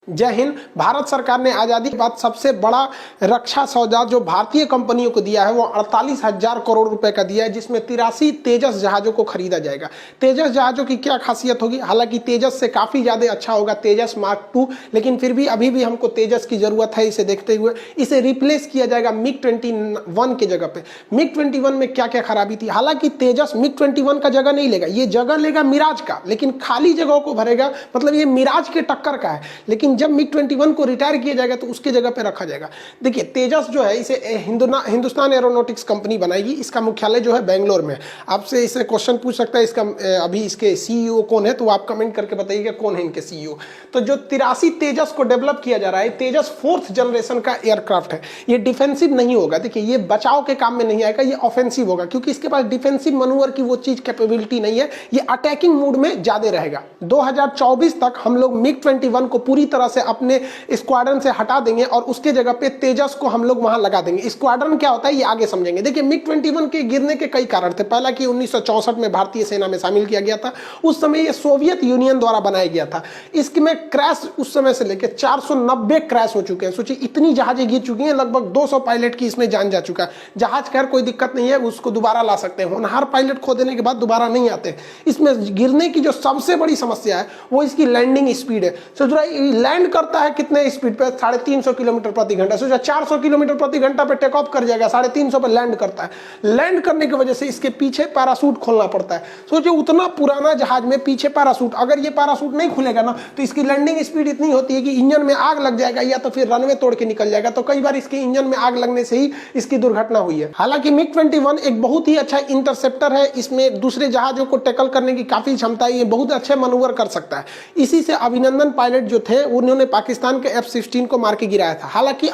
जय हिंद। भारत सरकार ने आजादी के बाद सबसे बड़ा रक्षा सौदा जो भारतीय कंपनियों को दिया है वो 48,000 करोड़ रुपए का दिया है, जिसमें 83 तेजस जहाजों को खरीदा जाएगा। तेजस जहाजों की क्या खासियत होगी? हालांकि तेजस से काफी ज्यादा अच्छा होगा तेजस मार्क 2, लेकिन फिर भी अभी भी हमको तेजस की जरूरत है। इसे देखते हुए इसे रिप्लेस किया जाएगा मिग 21 के जगह पे। मिग 21 में क्या क्या खराबी थी? हालांकि तेजस मिग 21 का जगह नहीं लेगा, ये जगह लेगा मिराज का, लेकिन खाली जगहों को भरेगा। मतलब ये मिराज के टक्कर का है, लेकिन जब मिग 21 को रिटायर किया जाएगा तो उसके जगह पे रखा जाएगा। देखिए तेजस जो है इसे हिंदुस्तान एरोनॉटिक्स कंपनी बनाएगी। इसका मुख्यालय जो है बेंगलोर में। आपसे इसे क्वेश्चन पूछ सकता है इसका अभी इसके सीईओ कौन है, तो आप कमेंट करके बताइएगा कौन है इनके सीईओ। तो जो 83 तेजस को डेवलप किया जा रहा है, तेजस 4th जनरेशन का एयरक्राफ्ट है। ये डिफेंसिव नहीं होगा। देखिए ये बचाव के काम में नहीं आएगा, ये ऑफेंसिव होगा, क्योंकि इसके पास डिफेंसिव मनूवर की वो चीज कैपेबिलिटी नहीं है। ये अटैकिंग मूड में ज्यादा रहेगा। 2024 तक हम लोग मिग 21 को पूरी तरह से अपने स्क्वाड्रन से हटा देंगे और उसके जगह पे तेजस को हम लोग वहां लगा देंगे। स्क्वाड्रन क्या होता है ये आगे समझेंगे। देखिए मिग 21 के गिरने के कई कारण थे। पहला कि 1964 में भारतीय सेना में शामिल किया गया था। उस समय ये सोवियत यूनियन द्वारा बनाया गया था। इसमें क्रैश उस समय से लेकर 490 क्रैश हो चुके हैं। सोचिए इतनी जहाजें गिर चुकी हैं, लगभग 200 पायलट की इसमें जान जा चुका है। जहाज खैर कोई दिक्कत नहीं है, उसको दोबारा ला सकते हैं। होनहार पायलट खो देने के बाद दोबारा नहीं आते। इसमें गिरने की जो सबसे बड़ी समस्या है वो इसकी लैंडिंग स्पीड है। सोच रहा है लैंड करता है कितने स्पीड पे? 350 किलोमीटर प्रति घंटा। सोचा 400 किलोमीटर प्रति घंटा पे टेक ऑफ कर जाएगा, 350 पे लैंड करता है। लैंड करने की वजह से इसके पीछे पैराशूट खोलना पड़ता है। सोचिए उतना पुराना जहाज में पीछे पैराशूट, अगर ये पैराशूट नहीं खुलेगा ना तो इसकी लैंडिंग स्पीड इतनी होती है कि इंजन में आग लग जाएगा या तो फिर रनवे तोड़ के निकल जाएगा। तो कई बार इसके इंजन में आग लगने से ही इसकी दुर्घटना हुई है। हालांकि मिग 21 एक बहुत ही अच्छा इंटरसेप्टर है। इसमें दूसरे जहाजों को टैकल करने की काफी क्षमता है। ये बहुत अच्छे मनूवर कर सकता है। इसी से अभिनंदन पायलट जो थे उन्होंने पाकिस्तान के F-16 को मार के गिराया था। हालांकि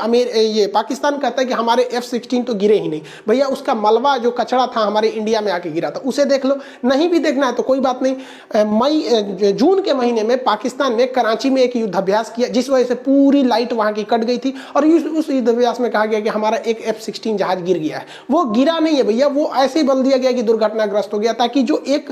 ये पाकिस्तान कहता है कि हमारे F-16 तो गिरे ही नहीं। भैया उसका मलबा जो कचरा था हमारे इंडिया में आके गिरा था, उसे देख लो। नहीं भी देखना है तो कोई बात नहीं। जून के महीने में पाकिस्तान ने कराची में एक युद्धाभ्यास किया, जिस वजह से पूरी लाइट वहां की कट गई थी और उस युद्धाभ्यास में कहा गया कि हमारा एक F-16 जहाज गिर गया है। वो गिरा नहीं है भैया, वो ऐसे ही बोल दिया गया कि दुर्घटनाग्रस्त हो गया, ताकि जो एक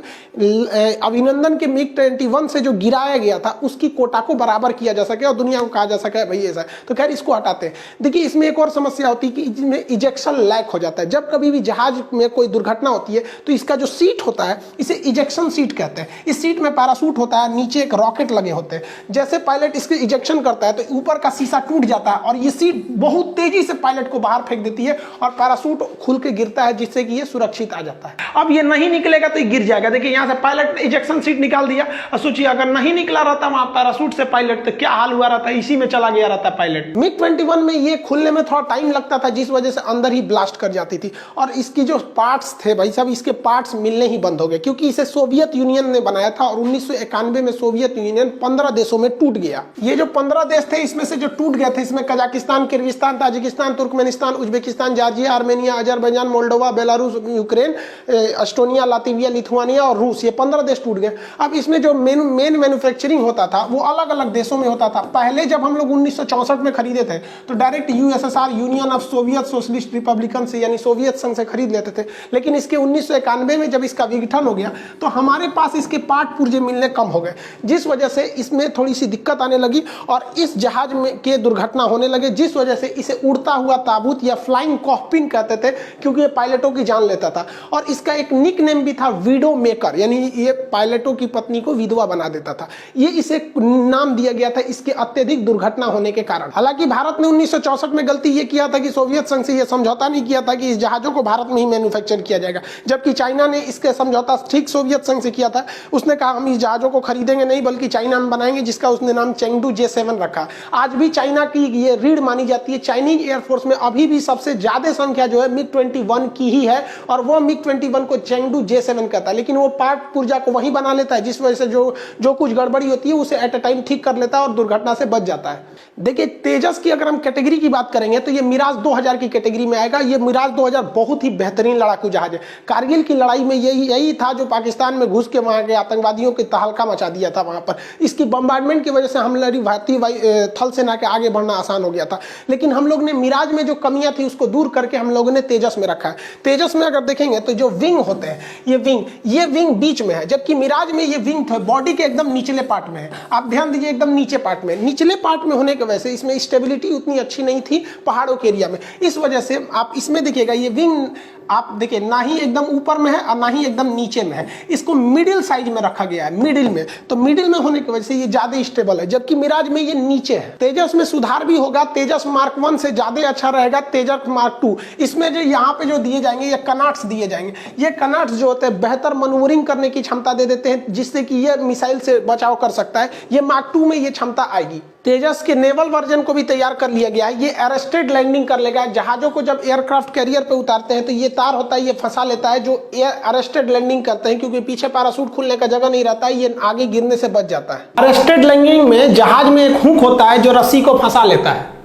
अभिनंदन के मिग 21 से जो गिराया गया था उसकी कोटा को बराबर किया जा सके और दुनिया को कहा जा सके भाई ऐसा। तो खैर इसको हटाते हैं। देखिए इसमें एक और समस्या होती है कि इसमें इजेक्शन लैक हो जाता है। जब कभी भी जहाज में कोई दुर्घटना होती है तो इसका जो सीट होता है इसे इजेक्शन सीट कहते हैं। इस सीट में पैराशूट होता है, नीचे एक रॉकेट लगे होते हैं। जैसे पायलट इसके इजेक्शन करता है तो ऊपर का शीशा टूट जाता है और ये सीट बहुत तेजी से पायलट को बाहर फेंक देती है और पैराशूट खुल के गिरता है, जिससे कि ये सुरक्षित आ जाता है। अब ये नहीं निकलेगा तो ये गिर जाएगा। देखिए यहाँ से पायलट ने इजेक्शन सीट निकाल दिया और सोचिए अगर नहीं निकला रहता वहां पैराशूट से पायलट तो क्या हाल हुआ रहता, इसी में चला गया रहता पायलट। मिग 21 में ये खुलने में थोड़ा टाइम लगता था, जिस वजह से अंदर ही ब्लास्ट कर जाती थी और इसकी जो पार्ट्स थे भाई साहब, इसके पार्ट्स मिलने ही बंद हो गए, क्योंकि इसे सोवियत यूनियन ने बनाया था और 1991 में सोवियत यूनियन 15 देशों में टूट गया। ये जो 15 देश थे इसमें से जो टूट गए थे इसमें Kazakhstan, Kyrgyzstan, Tajikistan, Turkmenistan, Uzbekistan, Georgia, Armenia, Azerbaijan, Moldova, Belarus, Ukraine, Estonia, Latvia, Lithuania और रूस, ये 15 देश टूट गए। अब इसमें जो मेन मैन्युफैक्चरिंग होता था वो अलग अलग देशों में होता था। पहले जब हम लोग 1964 में खरीदे थे तो direct USSR, union of Soviet socialist Republican से यानी सोवियत संघ से खरीद लेते थे। लेकिन इसके 1991 में जब इसका विघटन हो गया तो हमारे पास इसके पार्ट पुर्जे मिलने कम हो गए, जिस वजह से इसमें थोड़ी सी दिक्कत आने लगी और इस जहाज में के दुर्घटना होने लगे, जिस वजह से इसे उड़ता हुआ ताबूत या फ्लाइंग कॉकपिन कहते थे, क्योंकि ये पायलटों की जान लेता था। और इसका एक निक नेम भी था विडो मेकर, यानी ये पायलटों की पत्नी को विधवा बना देता था। ये इसे नाम दिया गया था इसके अत्यधिक दुर्घटना होने के कारण। हालांकि भारत ने 1964 में गलती ये किया था कि सोवियत संघ से ये समझौता नहीं किया था कि इस जहाजों को भारत में ही मैन्युफैक्चर किया जाएगा, जबकि चाइना ने इसके समझौता ठीक सोवियत संघ से किया था। उसने कहा हम इस जहाजों को खरीदेंगे नहीं बल्कि चाइना में बनाएंगे, जिसका उसने नाम चेंगडू J7 रखा। आज भी चाइना की ये रीढ़ मानी जाती है। चाइनीज एयरफोर्स में अभी भी सबसे ज्यादा संख्या जो है मिग 21 की ही है और वो मिग 21 को चेंगडू J7 कहता है। लेकिन वो पार्ट पुर्जा को वही बना लेता है, जिस वजह से जो कुछ गड़बड़ी होती है उसे एट अ टाइम ठीक कर लेता है और दुर्घटना से बच जाता है। देखिए तेजस की अगर हम कैटेगरी की बात करेंगे तो ये मिराज 2000 की कैटेगरी में आएगा। ये मिराज 2000 बहुत ही बेहतरीन लड़ाकू जहाज है। कारगिल की लड़ाई में यही था जो पाकिस्तान में घुस के वहां के आतंकवादियों के तहलका मचा दिया था। वहां पर इसकी बम्बार्डमेंट की वजह से हमारी भारतीय थल सेना के आगे बढ़ना आसान हो गया था। लेकिन हम लोग ने मिराज में जो कमियां थी उसको दूर करके हम लोगों ने तेजस में रखा है। तेजस में अगर देखेंगे तो जो विंग होते हैं ये विंग बीच में है, जबकि मिराज में ये विंग बॉडी के एकदम निचले पार्ट में है। आप ध्यान दीजिए एकदम नीचे पार्ट में, निचले पार्ट में होने की वजह से इसमें स्टेबिलिटी उतनी अच्छी नहीं थी पहाड़ों के एरिया में। इस वजह से आप इसमें देखिएगा ये विंग आप देखिए ना ही एकदम ऊपर में है और ना ही एकदम नीचे में है, इसको मिडिल साइज में रखा गया है, मिडिल में। तो मिडिल में होने की वजह से ये ज्यादा स्टेबल है, जबकि मिराज में ये नीचे है। तेजस में सुधार भी होगा, तेजस मार्क 1 से ज्यादा अच्छा रहेगा तेजस मार्क 2। इसमें जो यहाँ पे जो दिए जाएंगे ये कनाट्स दिए जाएंगे, ये कनाट्स जो होते हैं बेहतर मनूवरिंग करने की क्षमता दे देते हैं, जिससे कि ये मिसाइल से बचाव कर सकता है। ये मार्क 2 में ये क्षमता आएगी। तेजस के नेवल वर्जन को भी तैयार कर लिया गया है, ये अरेस्टेड लैंडिंग कर लेगा। जहाजों को जब एयरक्राफ्ट कैरियर पे उतारते हैं तो ये तार होता है, ये फंसा लेता है, जो अरेस्टेड लैंडिंग करते हैं, क्योंकि पीछे पैराशूट खुलने का जगह नहीं रहता है, ये आगे गिरने से बच जाता है। अरेस्टेड लैंडिंग में जहाज में एक हुक होता है जो रस्सी को फंसा लेता है।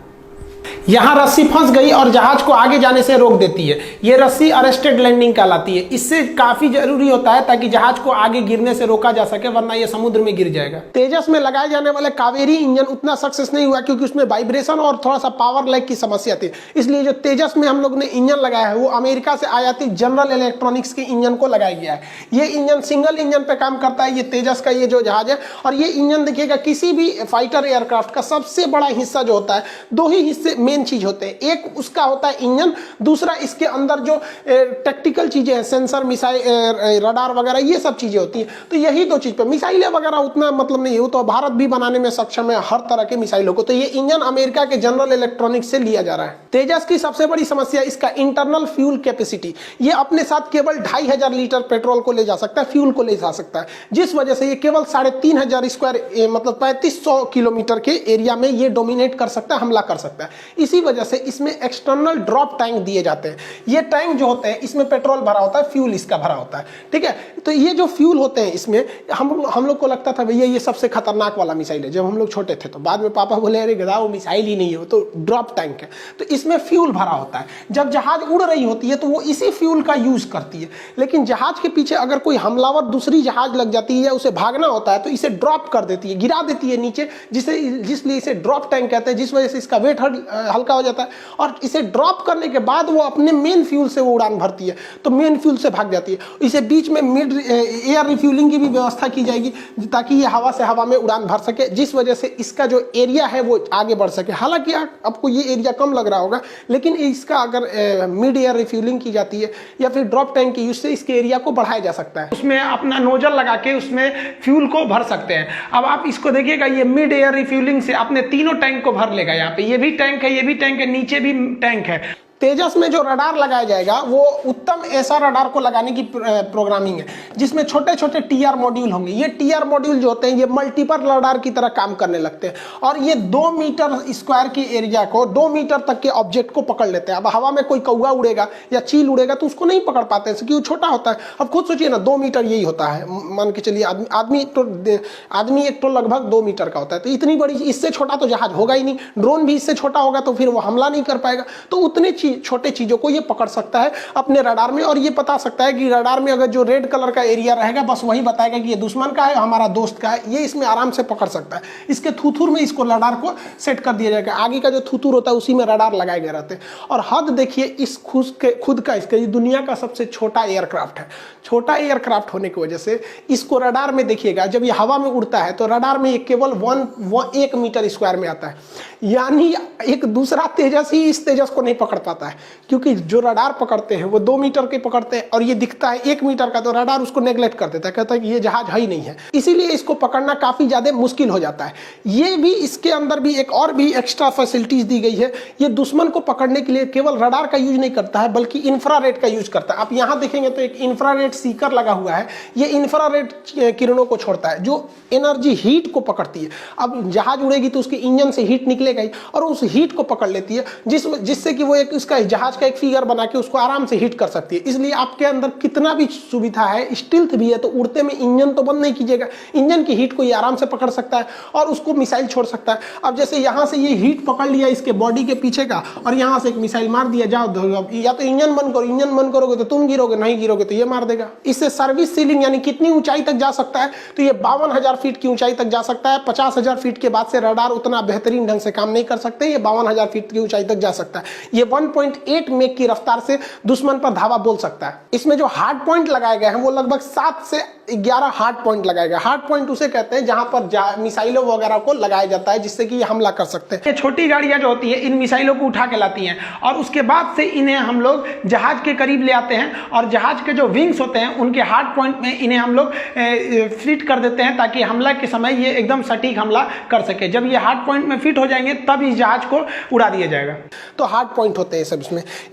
यहां रस्सी फंस गई और जहाज को आगे जाने से रोक देती है, ये रस्सी अरेस्टेड लैंडिंग कहलाती है। इससे काफी जरूरी होता है ताकि जहाज को आगे गिरने से रोका जा सके, वरना ये समुद्र में गिर जाएगा। तेजस में लगाए जाने वाले कावेरी इंजन उतना सक्सेस नहीं हुआ, क्योंकि उसमें वाइब्रेशन और थोड़ा सा पावर लैग की समस्या थी। इसलिए जो तेजस में हम लोग ने इंजन लगाया है वो अमेरिका से आयातित जनरल इलेक्ट्रॉनिक्स के इंजन को लगाया गया है। ये इंजन सिंगल इंजन पे काम करता है, ये तेजस का ये जो जहाज है। और ये इंजन देखिएगा किसी भी फाइटर एयरक्राफ्ट का सबसे बड़ा हिस्सा जो होता है, दो ही हिस्से मेन चीज होते हैं, एक उसका होता है इंजन, दूसरा इसके अंदर जो टेक्टिकल चीजें हैं, सेंसर, मिसाइल, रडार वगैरह, ये सब चीजें होती हैं। तो यही दो चीज पे मिसाइलें वगैरह उतना मतलब नहीं हो, तो भारत भी बनाने में सक्षम है हर तरह के मिसाइलों को। तो ये इंजन अमेरिका के जनरल इलेक्ट्रॉनिक्स से लिया जा रहा है। तेजस की सबसे बड़ी समस्या इसका इंटरनल फ्यूल कैपेसिटी, ये अपने साथ केवल 2500 लीटर पेट्रोल को ले जा सकता है, फ्यूल को ले जा सकता है, जिस वजह से ये केवल 3500 स्क्वायर मतलब 3500 किलोमीटर के एरिया में ये डोमिनेट कर सकता है, हमला कर सकता है। इसी वजह से इसमें एक्सटर्नल ड्रॉप टैंक दिए जाते हैं। ये टैंक जो होते हैं इसमें पेट्रोल भरा होता है, फ्यूल इसका भरा होता है, ठीक है। तो ये जो फ्यूल होते हैं इसमें हम लोग को लगता था भैया ये सबसे खतरनाक वाला मिसाइल है, जब हम लोग छोटे थे। तो बाद में पापा बोले अरे गधा वो मिसाइल ही नहीं है, वो तो ड्रॉप टैंक है। तो इसमें फ्यूल भरा होता है, जब जहाज उड़ रही होती है तो वो इसी फ्यूल का यूज करती है। लेकिन जहाज के पीछे अगर कोई हमलावर दूसरी जहाज लग जाती है या उसे भागना होता है तो इसे ड्रॉप कर देती है, गिरा देती है नीचे, जिसलिए इसे ड्रॉप टैंक कहते हैं, जिस वजह से इसका वेट हल्का हो जाता है। और इसे ड्रॉप करने के बाद वो अपने मेन फ्यूल से वो उड़ान भरती है, तो मेन फ्यूल से भाग जाती है। इसे बीच में मिड एयर रिफ्यूलिंग की भी व्यवस्था की जाएगी, ताकि ये हवा से हवा में उड़ान भर सके, जिस वजह से इसका जो एरिया है वो आगे बढ़ सके। हालांकि आपको ये एरिया कम लग रहा होगा, लेकिन इसका अगर मिड एयर रिफ्यूलिंग की जाती है या फिर ड्रॉप टैंक की यूज से इसके एरिया को बढ़ाया जा सकता है। उसमें अपना नोजल लगा के उसमें फ्यूल को भर सकते हैं। अब आप इसको देखिएगा, ये मिड एयर रिफ्यूलिंग से अपने तीनों टैंक को भर लेगा। यहाँ पे ये भी टैंक है, ये भी टैंक है, नीचे भी टैंक है। तेजस में जो रडार लगाया जाएगा वो उत्तम ऐसा रडार को लगाने की प्रोग्रामिंग है, जिसमें छोटे छोटे टीआर मॉड्यूल होंगे। ये टीआर मॉड्यूल जो होते हैं ये मल्टीपल रडार की तरह काम करने लगते हैं, और ये 2 मीटर स्क्वायर की एरिया को, 2 मीटर तक के ऑब्जेक्ट को पकड़ लेते हैं। अब हवा में कोई कौवा उड़ेगा या चील उड़ेगा तो उसको नहीं पकड़ पाते हैं, क्योंकि वो छोटा होता है। अब खुद सोचिए ना, 2 मीटर यही होता है, मान के चलिए आदमी एक तो लगभग 2 मीटर का होता है। तो इतनी बड़ी, इससे छोटा तो जहाज होगा ही नहीं। ड्रोन भी इससे छोटा होगा तो फिर वो हमला नहीं कर पाएगा। तो उतने छोटे चीजों को ये पकड़ सकता है अपने रडार में, और ये बता सकता है कि रडार में अगर जो रेड कलर का एरिया रहेगा बस वही बताएगा कि ये दुश्मन का है, हमारा दोस्त का है। ये इसमें आराम से पकड़ सकता है। इसके थूथुर में इसको रडार को सेट कर दिया जाएगा। आगे का जो थूथुर होता है उसी में रडार लगाए गए रहते हैं। और हद देखिए इस खुद का इसका, ये दुनिया का सबसे छोटा एयरक्राफ्ट है। छोटा एयरक्राफ्ट होने की वजह से इसको रडार में देखिएगा, जब ये हवा में उड़ता है तो रडार में ये केवल 1 मीटर स्क्वायर में आता है। यानी एक दूसरा तेजस ही इस तेजस को नहीं पकड़ पाता है, क्योंकि जो रडार पकड़ते हैं वो 2 मीटर के पकड़ते हैं, और ये दिखता है 1 मीटर का, तो रडार उसको नेग्लेक्ट कर देता है, कहता है कि ये जहाज है ही नहीं है। इसीलिए इसको पकड़ना काफी ज्यादा मुश्किल हो जाता है। ये भी, इसके अंदर भी एक और भी एक्स्ट्रा फैसिलिटीज दी गई है। ये दुश्मन को पकड़ने के लिए केवल रडार का यूज नहीं करता है, बल्कि इंफ्रारेड का यूज करता है। आप यहाँ देखेंगे तो एक इंफ्रारेड सीकर लगा हुआ है। ये इंफ्रारेड किरणों को छोड़ता है, जो एनर्जी, हीट को पकड़ती है। अब जहाज उड़ेगी तो उसके इंजन से हीट निकलेगा ही, और उस हीट को पकड़ लेती है, जिससे कि वो एक उसका जहाज का एक फिगर बना के उसको आराम से हिट कर सकती है। इसलिए आपके अंदर कितना भी सुविधा है, स्टील्थ भी है, तो उड़ते में इंजन तो बंद नहीं कीजिएगा। इंजन की हीट को ये आराम से पकड़ सकता है और उसको मिसाइल छोड़ सकता है। अब जैसे यहाँ से ये हीट पकड़ लिया इसके बॉडी के पीछे का, और यहाँ से एक मिसाइल मार दिया, जाओ या तो इंजन बंद करो, इंजन बंद करोगे तो तुम गिरोगे, नहीं गिरोगे तो ये मार देगा। इससे सर्विस सीलिंग यानी कितनी ऊंचाई तक जा सकता है, तो ये 52,000 फीट की ऊंचाई तक जा सकता है। 50,000 फीट के बाद से रडार उतना बेहतरीन ढंग से काम नहीं कर सकते। ये 52,000 फीट की ऊंचाई तक जा सकता है। ये 1 1.8 मेक की रफ्तार से दुश्मन पर धावा बोल सकता है। इसमें जो हार्ड पॉइंट लगाए गए हैं वो लगभग 7 से 11 हार्ड पॉइंट लगाए गए। हार्ड पॉइंट उसे कहते हैं जहां पर मिसाइलों वगैरह को लगाया जाता है जिससे कि ये हमला कर सकते हैं। ये छोटी गाड़ियां जो होती है इन मिसाइलों को उठा के लाती हैं और उसके बाद से इन्हें हम लोग जहाज के करीब ले आते हैं और जहाज के जो विंग्स होते हैं उनके हार्ड पॉइंट में इन्हें हम लोग फिट कर देते हैं ताकि हमला के समय ये एकदम सटीक हमला कर सके। जब ये हार्ड पॉइंट में फिट हो जाएंगे तब इस जहाज को उड़ा दिया जाएगा। तो हार्ड पॉइंट होते हैं सब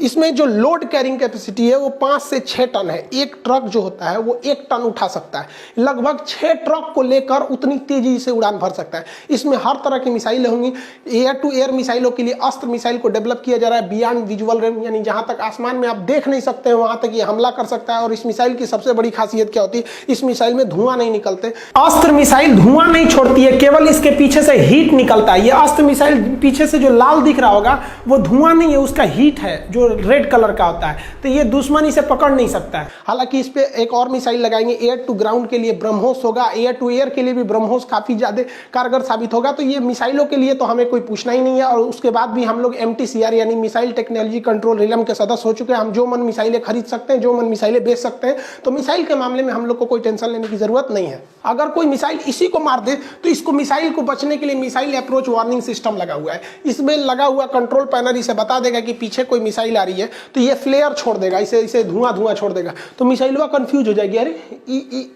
इसमें जो लोड कैरिंग कैपेसिटी है वो 5 से 6 टन है। एक ट्रक जो होता है वो 1 टन उठा सकता है। लगभग 6 ट्रक को लेकर उतनी तेजी से उड़ान भर सकता है। इसमें हर तरह की मिसाइलें होंगी। एयर टू एयर मिसाइलों के लिए अस्त्र मिसाइल को डेवलप किया जा रहा है बियॉन्ड विजुअल रेंज, यानी जहां तक आसमान में आप देख नहीं सकते हैं वहां तक ये हमला कर सकता है। और इस मिसाइल की सबसे बड़ी खासियत क्या होती है, इस मिसाइल में धुआं नहीं निकलते। अस्त्र मिसाइल धुआं नहीं छोड़ती है, केवल इसके पीछे से हीट निकलता है। ये अस्त्र मिसाइल पीछे से जो लाल दिख रहा होगा वो धुआं नहीं है, उसका हीट है जो रेड कलर का होता है। तो ये दुश्मन इसे पकड़ नहीं सकता है। हालांकि इस पे एक और मिसाइल लगाएंगे एयर टू ग्राउंड के लिए ब्रह्मोस होगा, एयर टू एयर के लिए भी ब्रह्मोस काफी ज्यादा कारगर साबित होगा। तो ये मिसाइलों के लिए तो हमें कोई पूछना ही नहीं है। और उसके बाद भी हम लोग MTCR यानी मिसाइल टेक्नोलॉजी कंट्रोल रिलम के सदस्य हो चुके हैं। हम जो मन मिसाइलें खरीद सकते हैं, जो मन मिसाइलें बेच सकते हैं। तो मिसाइल के मामले में हम लोग को कोई टेंशन लेने की जरूरत नहीं है। अगर कोई मिसाइल इसी को मार दे तो इसको मिसाइल को बचने के लिए मिसाइल अप्रोच वार्निंग सिस्टम लगा हुआ है। इसमें लगा हुआ कंट्रोल पैनल इसे बता देगा कि पीछे कोई मिसाइल आ रही है तो ये फ्लेयर छोड़ देगा, इसे धुआं छोड़ देगा। तो मिसाइलवा कंफ्यूज हो जाएगी, अरे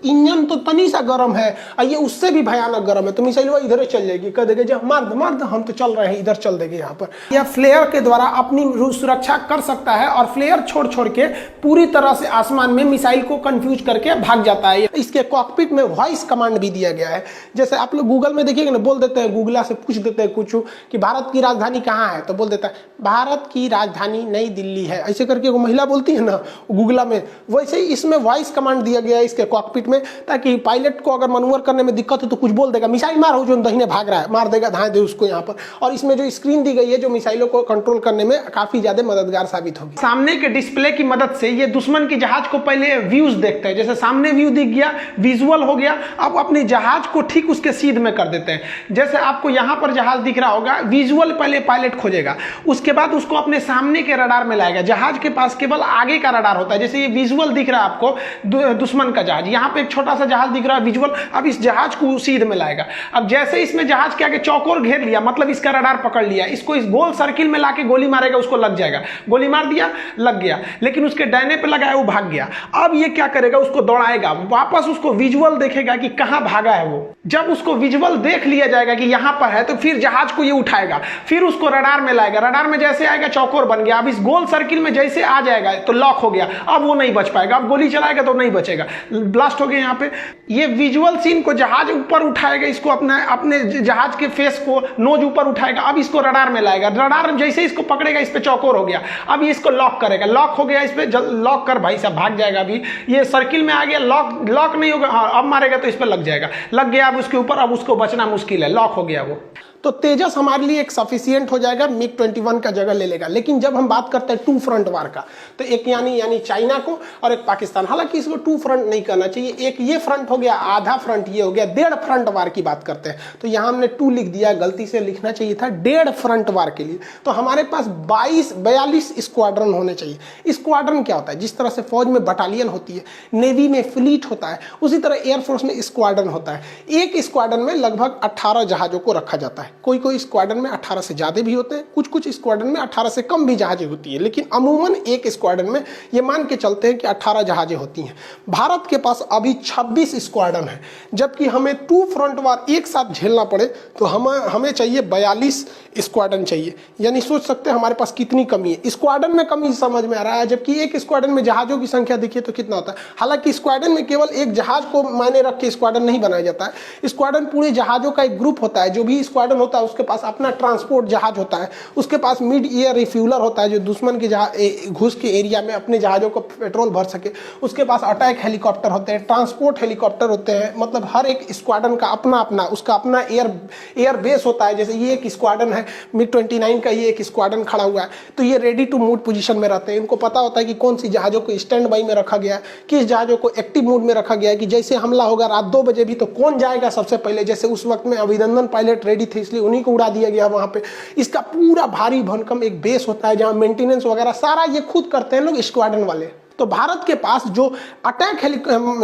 इंजन तो तनी सा गर्म है, ये उससे भी भयानक गर्म है। तो मिसाइलवा इधर ही चल जाएगी, कह देगा जब मार दो हम तो चल रहे हैं, इधर चल देंगे। यहाँ पर यह फ्लेयर के द्वारा अपनी सुरक्षा कर सकता है और फ्लेयर छोड़ के पूरी तरह से आसमान में मिसाइल को कंफ्यूज करके भाग जाता है। इसके कॉकपिट में वॉइस कमांड भी दिया गया है। जैसे आप लोग गूगल में देखिएगा ना, बोल देते हैं, गूगला से पूछ देते हैं कुछ कि भारत की राजधानी कहाँ है, तो बोल देता है भारत की राजधानी नई दिल्ली है। ऐसे करके वो महिला बोलती है ना गूगला में, वैसे ही इसमें वॉइस कमांड दिया गया है इसके कॉकपिट में, ताकि पायलट को अगर मनूवर करने में दिक्कत हो तो कुछ बोल देगा, मिसाइल मार हो जो दहीने भाग रहा है, मार देगा, धाए दे उसको यहाँ पर। और इसमें जो स्क्रीन दी गई है जो मिसाइलों को कंट्रोल करने में काफी ज्यादा मददगार साबित होगी। सामने के डिस्प्ले की मदद से ये दुश्मन की जहाज को पहले व्यूज देखते हैं। जैसे सामने व्यू दिख गया, विजुअल हो गया, अब अपने जहाज को ठीक उसके सीध में कर देते हैं। जैसे आपको यहाँ पर जहाज दिख रहा होगा, विजुअल पहले पायलट खोजेगा, उसके बाद उसको अपने सामने के रडार में लाएगा। जहाज के पास केवल आगे का रडार होता है। जैसे ये विजुअल दिख रहा है आपको दुश्मन का जहाज, यहाँ पे एक छोटा सा जहाज दिख रहा है विजुअल, अब इस जहाज को सीध में लाएगा। अब जैसे इसमें जहाज के आगे चौकोर घेर लिया, मतलब इसका रडार पकड़ लिया, इसको इस गोल सर्किल में लाके गोली मारेगा, उसको लग जाएगा। गोली मार दिया, लग गया, लेकिन उसके डायने पे लगाया, वो भाग गया। अब ये क्या करेगा, उसको दौड़ाएगा, वापस उसको विजुअल देखेगा कि कहां भागा है वो। जब उसको विजुअल देख लिया जाएगा कि यहां पर है, तो फिर जहाज को ये उठाएगा, फिर उसको रडार में लाएगा। रडार में जैसे आएगा चौकोर बन गया, अब इस गोल सर्किल में जैसे आ जाएगा तो लॉक हो गया, अब वो नहीं बच पाएगा। अब गोली चलाएगा तो नहीं बचेगा, ब्लास्ट हो गया। यहाँ पे ये विजुअल सीन को जहाज ऊपर उठाएगा, इसको अपने जहाज के फेस को नोज ऊपर उठाएगा, अब इसको रडार में लाएगा। रडार जैसे इसको पकड़ेगा, इस पे चौकोर हो गया, अब ये इसको लॉक करेगा, लॉक हो गया, इस पे लॉक कर भाई साहब, भाग जाएगा। अभी ये सर्किल में आ गया, लॉक नहीं होगा, हाँ अब मारेगा तो इस पे लग जाएगा, लग गया अब उसके ऊपर, अब उसको बचना मुश्किल है, लॉक हो गया वो। तो तेजस हमारे लिए एक सफिशिएंट हो जाएगा, मिग 21 का जगह ले लेगा। लेकिन जब हम बात करते हैं टू फ्रंट वार का, तो एक यानी चाइना को और एक पाकिस्तान, हालांकि इसको टू फ्रंट नहीं करना चाहिए, एक ये फ्रंट हो गया, आधा फ्रंट ये हो गया, 1.5 फ्रंट वार की बात करते हैं। तो यहाँ हमने 2 लिख दिया, गलती से लिखना चाहिए था 1.5 फ्रंट वार के लिए। तो हमारे पास 42 स्क्वाड्रन होने चाहिए। स्क्वाड्रन क्या होता है, जिस तरह से फौज में बटालियन होती है, नेवी में फ्लीट होता है, उसी तरह एयरफोर्स में स्क्वाड्रन होता है। एक स्क्वाड्रन में लगभग 18 जहाजों को रखा जाता है। कोई स्क्वाड्रन में 18 से ज्यादा भी होते हैं, कुछ स्क्वाड्रन में 18 से कम भी जहाजें होती है, लेकिन अमूमन एक स्क्वाड्रन में ये मान के चलते हैं कि 18 जहाजें होती हैं। भारत के पास अभी 26 स्क्वाड्रन है, जबकि हमें 2 फ्रंट वार एक साथ झेलना पड़े तो हमें चाहिए 42 स्क्वाड्रन चाहिए। यानी सोच सकते हैं हमारे पास कितनी कमी है। स्क्वाड्रन में कमी समझ में आ रहा है, जबकि एक स्क्वाड्रन में जहाजों की संख्या देखिए तो कितना होता है। हालांकि स्क्वाड्रन में केवल एक जहाज को मायने रख के स्क्वाड्रन नहीं बनाया जाता है। स्क्वाड्रन पूरे जहाजों का एक ग्रुप होता है। जो भी स्क्वाड्रन होता है उसके पास अपना ट्रांसपोर्ट जहाज होता है, उसके पास मिड एयर रिफ्यूलर होता है जो दुश्मन के घुस के एरिया में अपने जहाजों को पेट्रोल भर सके, उसके पास अटैक हेलीकॉप्टर होते हैं, ट्रांसपोर्ट हेलीकॉप्टर होते हैं। मतलब हर एक स्क्वाड्रन का अपना उसका अपना एयर बेस होता है। जैसे ये एक स्क्वाड्रन है मिग 29 का, ये एक स्क्वाड्रन खड़ा हुआ है, तो ये रेडी टू मूव पोजीशन में रहते हैं। इनको पता होता है कि कौन सी जहाजों को स्टैंड बाई में रखा गया है, किस जहाजों को एक्टिव मोड में रखा गया है, कि जैसे हमला होगा रात 2 बजे भी तो कौन जाएगा सबसे पहले। जैसे उस वक्त में अभिनंदन पायलट रेडी थे इसलिए उन्हीं को उड़ा दिया गया वहाँ पे। इसका पूरा भारी भरकम एक बेस होता है जहाँ मेंटेनेंस वगैरह सारा ये खुद करते हैं लोग, स्क्वाड्रन वाले। तो भारत के पास जो अटैक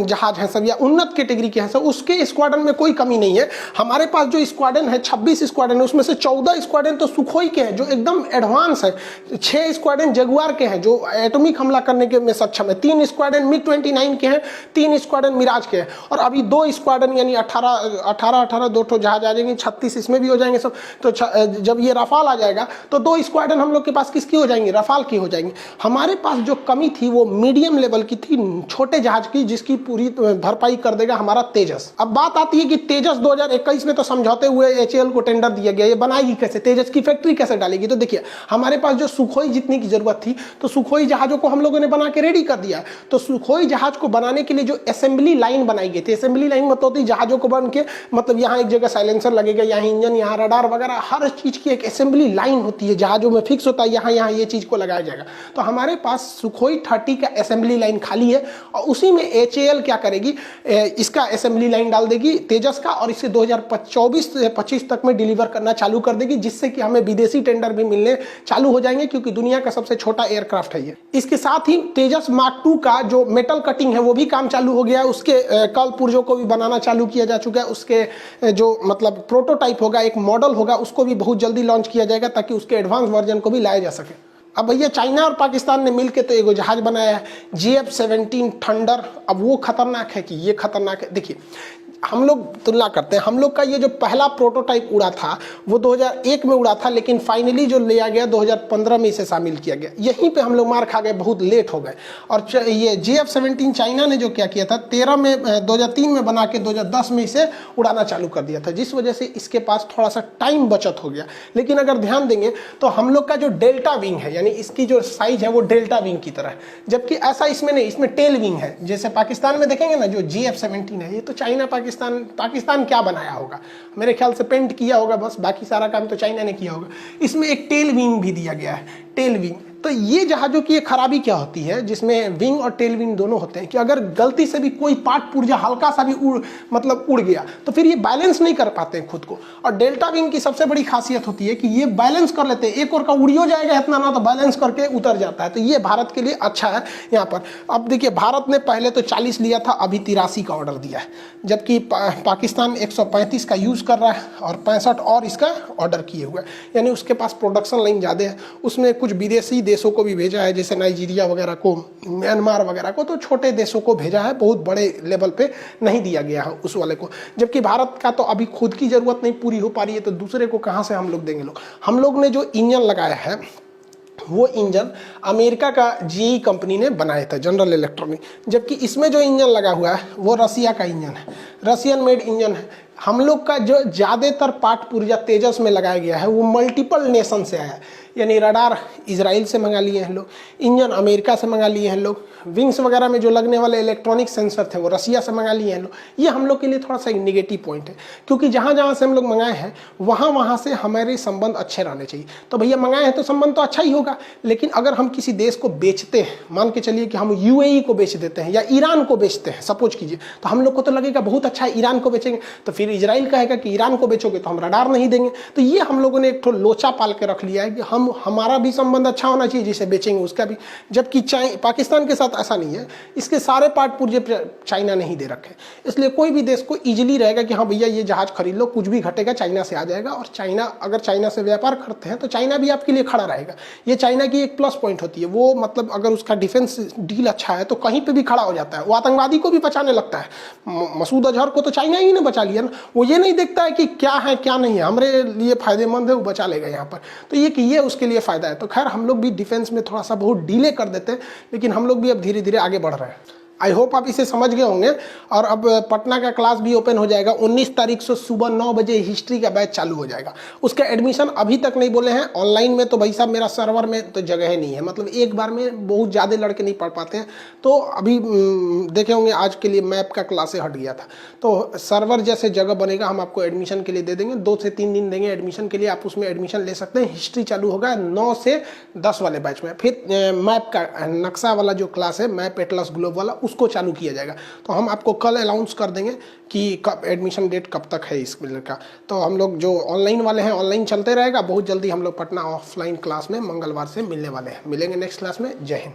जहाज है सब या उन्नत कैटेगरी के हैं सब, उसके स्क्वाड्रन में कोई कमी नहीं है। हमारे पास जो स्क्वाड्रन है 26 स्क्वाड्रन है, उसमें से 14 स्क्वाड्रन तो सुखोई के हैं जो एकदम एडवांस है, 6 स्क्वाड्रन जगुआर के हैं जो एटॉमिक हमला करने के में सक्षम है, 3 स्क्वाड्रन मिग 29 के हैं, 3 स्क्वाड्रन मिराज के हैं, और अभी 2 स्क्वाड्रन यानी 18 2 ठो जहाज आ जाएंगे, 36 इसमें भी हो जाएंगे सब। तो जब ये रफाल आ जाएगा तो 2 स्क्वाड्रन हम लोग के पास किसकी हो जाएंगे, रफाल की हो जाएंगी। हमारे पास जो कमी थी वो मीडियम लेवल की थी, छोटे जहाज की, जिसकी पूरी भरपाई कर देगा हमारा तेजस। अब बात आती है कि तेजस 2021 में तो समझौते हुए एचएएल को टेंडर दिया गया, ये बनाएगी कैसे, तेजस की फैक्ट्री कैसे डालेगी। तो देखिए हमारे पास जो सुखोई जितनी की जरूरत थी तो सुखोई जहाजों को हम लोगों ने बना के रेडी कर दिया। तो सुखोई जहाज को बनाने के लिए जो असेंबली लाइन बनाई गई थी, असेंबली लाइन मतलब होती है जहाजों को बन के, मतलब यहाँ एक जगह साइलेंसर लगेगा, यहाँ इंजन, यहाँ रडार वगैरह, हर चीज की एक असेंबली लाइन होती है, जहाजों में फिक्स होता है यहाँ यहाँ ये चीज को लगाया जाएगा। तो हमारे पास सुखोई 30 का असेंबली लाइन खाली है और उसी में एचएएल क्या करेगी, इसका असेंबली लाइन डाल देगी तेजस का, और इसे 2024 से 25 तक में डिलीवर करना चालू कर देगी, जिससे कि हमें विदेशी टेंडर भी मिलने चालू हो जाएंगे, क्योंकि दुनिया का सबसे छोटा एयरक्राफ्ट है ये। इसके साथ ही तेजस मार्क 2 का जो मेटल कटिंग है वो भी काम चालू हो गया है, उसके कल पुर्जों को भी बनाना चालू किया जा चुका है, उसके जो मतलब प्रोटोटाइप होगा, एक मॉडल होगा, उसको भी बहुत जल्दी लॉन्च किया जाएगा ताकि उसके एडवांस वर्जन को भी लाया जा सके। अब भैया चाइना और पाकिस्तान ने मिलकर तो एक जहाज बनाया है GF-17 थंडर। अब वो खतरनाक है कि ये खतरनाक है, देखिए हम लोग तुलना करते हैं, हम लोग का ये जो पहला प्रोटोटाइप उड़ा था वो 2001 में उड़ा था, लेकिन फाइनली जो लिया गया 2015 में इसे शामिल किया गया। यहीं पे हम लोग मार खा गए, बहुत लेट हो गए। और ये GF-17 चाइना ने जो क्या किया था 2003 में बना के 2010 में इसे उड़ाना चालू कर दिया था, जिस वजह से इसके पास थोड़ा सा टाइम बचत हो गया। लेकिन अगर ध्यान देंगे तो हम लोग का जो डेल्टा विंग है, यानी इसकी जो साइज है वो डेल्टा विंग की तरह है, जबकि ऐसा इसमें नहीं, इसमें टेल विंग है। जैसे पाकिस्तान में देखेंगे ना जो GF-17 है, ये तो चाइना पाकिस्तान क्या बनाया होगा, मेरे ख्याल से पेंट किया होगा बस, बाकी सारा काम तो चाइना ने किया होगा। इसमें एक टेल विंग भी दिया गया है, टेल विंग। तो ये जहाज़ों की एक खराबी क्या होती है, जिसमें विंग और टेल विंग दोनों होते हैं, कि अगर गलती से भी कोई पार्ट पुर्जा हल्का सा भी उड़ गया तो फिर ये बैलेंस नहीं कर पाते हैं खुद को। और डेल्टा विंग की सबसे बड़ी खासियत होती है कि ये बैलेंस कर लेते हैं, एक और का उड़ियो जाएगा इतना ना तो बैलेंस करके उतर जाता है। तो ये भारत के लिए अच्छा है यहाँ पर। अब देखिए भारत ने पहले तो 40 लिया था, अभी 83 का ऑर्डर दिया है, जबकि पाकिस्तान 135 का यूज़ कर रहा है और 65 और इसका ऑर्डर किए हुए, यानी उसके पास प्रोडक्शन लाइन ज़्यादा है। उसमें कुछ विदेशी देशों को भी भेजा है, जैसे नाइजीरिया वगैरह को, म्यांमार वगैरह को, तो छोटे देशों को भेजा है, बहुत बड़े लेवल पे नहीं दिया गया है उस वाले को। जबकि भारत का तो अभी खुद की ज़रूरत नहीं पूरी हो पा रही है, तो दूसरे को कहाँ से हम लोग देंगे लोग। हम लोग ने जो इंजन लगाया है वो इंजन अमेरिका का GE कंपनी ने बनाया था, जनरल इलेक्ट्रॉनिक, जबकि इसमें जो इंजन लगा हुआ है वो रसिया का इंजन है, रसियन मेड इंजन है। हम लोग का जो ज़्यादातर पार्ट पुर्जा तेजस में लगाया गया है वो मल्टीपल नेशन से आया है, यानी रडार इजराइल से मंगा लिए हैं लोग, इंजन अमेरिका से मंगा लिए हैं लोग, विंग्स वगैरह में जो लगने वाले इलेक्ट्रॉनिक सेंसर थे वो रसिया से मंगा लिए हैं लोग। ये हम लोग के लिए थोड़ा सा एक निगेटिव पॉइंट है, क्योंकि जहाँ जहाँ से हम लोग मंगाए हैं वहाँ से हमारे संबंध अच्छे रहने चाहिए। तो भैया मंगाए हैं तो संबंध तो अच्छा ही होगा, लेकिन अगर हम किसी देश को बेचते हैं, मान के चलिए कि हम UAE को बेच देते हैं या ईरान को बेचते हैं सपोज कीजिए, तो हम लोग को तो लगेगा बहुत अच्छा है, ईरान को बेचेंगे, तो फिर इजराइल कहेगा कि ईरान को बेचोगे तो हम रडार नहीं देंगे। तो ये हम लोगों ने एक थोड़ा लोचा पाल के रख लिया है कि हमारा भी संबंध अच्छा होना चाहिए, जिसे बेचेंगे उसका भी। जबकि पाकिस्तान के साथ ऐसा नहीं है, इसके सारे पार्ट पुर्जे चाइना नहीं दे रखे, इसलिए कोई भी देश को इजीली रहेगा कि हाँ भैया ये जहाज खरीद लो, कुछ भी घटेगा चाइना से आ जाएगा। और चाइना, अगर चाइना से व्यापार करते हैं तो चाइना भी आपके लिए खड़ा रहेगा। ये चाइना की एक प्लस पॉइंट होती है, वो मतलब अगर उसका डिफेंस डील अच्छा है तो कहीं पे भी खड़ा हो जाता है, वो आतंकवादी को भी बचाने लगता है। मसूद अजहर को तो चाइना ही ने बचा लिया ना, वो ये नहीं देखता है कि क्या है क्या नहीं है, हमारे लिए फायदेमंद है, वो बचा लेगा यहाँ पर। तो ये उसके लिए फायदा है। तो खैर हम लोग भी डिफेंस में थोड़ा सा बहुत डिले कर देते हैं, लेकिन हम लोग भी अब धीरे धीरे आगे बढ़ रहे हैं। आई होप आप इसे समझ गए होंगे। और अब पटना का क्लास भी ओपन हो जाएगा, 19 तारीख से सुबह 9 बजे हिस्ट्री का बैच चालू हो जाएगा। उसका एडमिशन अभी तक नहीं बोले हैं। ऑनलाइन में तो भाई साहब मेरा सर्वर में तो जगह ही नहीं है, मतलब एक बार में बहुत ज़्यादा लड़के नहीं पढ़ पाते हैं। तो अभी देखे होंगे आज के लिए मैप का क्लास से हट गया था, तो सर्वर जैसे जगह बनेगा हम आपको एडमिशन के लिए दे देंगे, 2 से 3 दिन देंगे एडमिशन के लिए, आप उसमें एडमिशन ले सकते हैं। हिस्ट्री चालू होगा 9 से 10 वाले बैच में। फिर मैप का नक्शा वाला जो क्लास है, मैप एटलस ग्लोब वाला, उसको चालू किया जाएगा। तो हम आपको कल अनाउंस कर देंगे कि कब एडमिशन डेट कब तक है इस का। तो हम लोग जो ऑनलाइन वाले हैं ऑनलाइन चलते रहेगा, बहुत जल्दी हम लोग पटना ऑफलाइन क्लास में मंगलवार से मिलने वाले हैं। मिलेंगे नेक्स्ट क्लास में। जय हिंद।